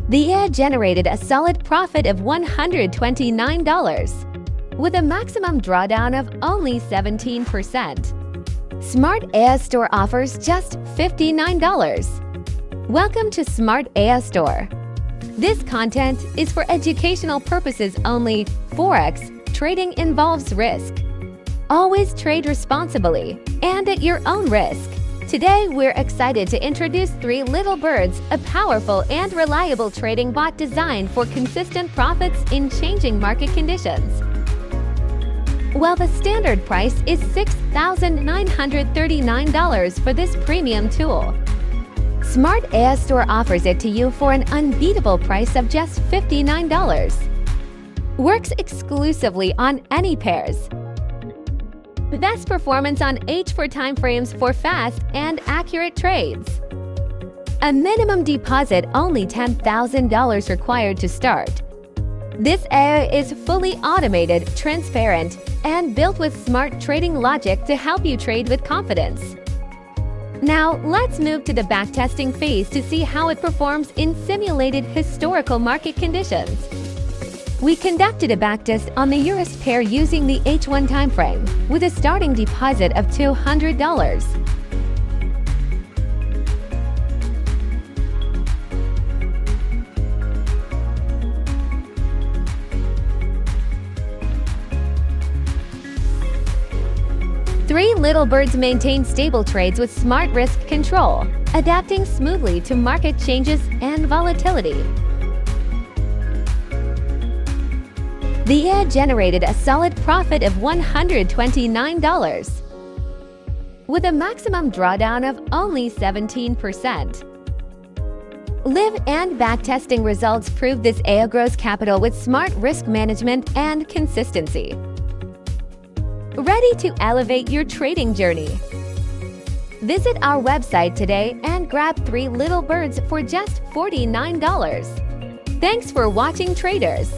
The ad generated a solid profit of $129, with a maximum drawdown of only 17%. Smart AI Store offers just $59. Welcome to Smart AI Store. This content is for educational purposes only. Forex trading involves risk. Always trade responsibly and at your own risk. Today, we're excited to introduce 3 Little Birds, a powerful and reliable trading bot designed for consistent profits in changing market conditions. While the standard price is $6,939 for this premium tool, Smart AI Store offers it to you for an unbeatable price of just $59. Works exclusively on any pairs. Best performance on H4 timeframes for fast and accurate trades. A minimum deposit only $10,000 required to start. This AI is fully automated, transparent, and built with smart trading logic to help you trade with confidence. Now, let's move to the backtesting phase to see how it performs in simulated historical market conditions. We conducted a backtest on the EURUSD pair using the H1 timeframe with a starting deposit of $200. Three Little Birds maintain stable trades with smart risk control, adapting smoothly to market changes and volatility. The ad generated a solid profit of $129, with a maximum drawdown of only 17%. Live and backtesting results prove this AI grows capital with smart risk management and consistency. Ready to elevate your trading journey? Visit our website today and grab 3 Little Birds for just $49. Thanks for watching, traders.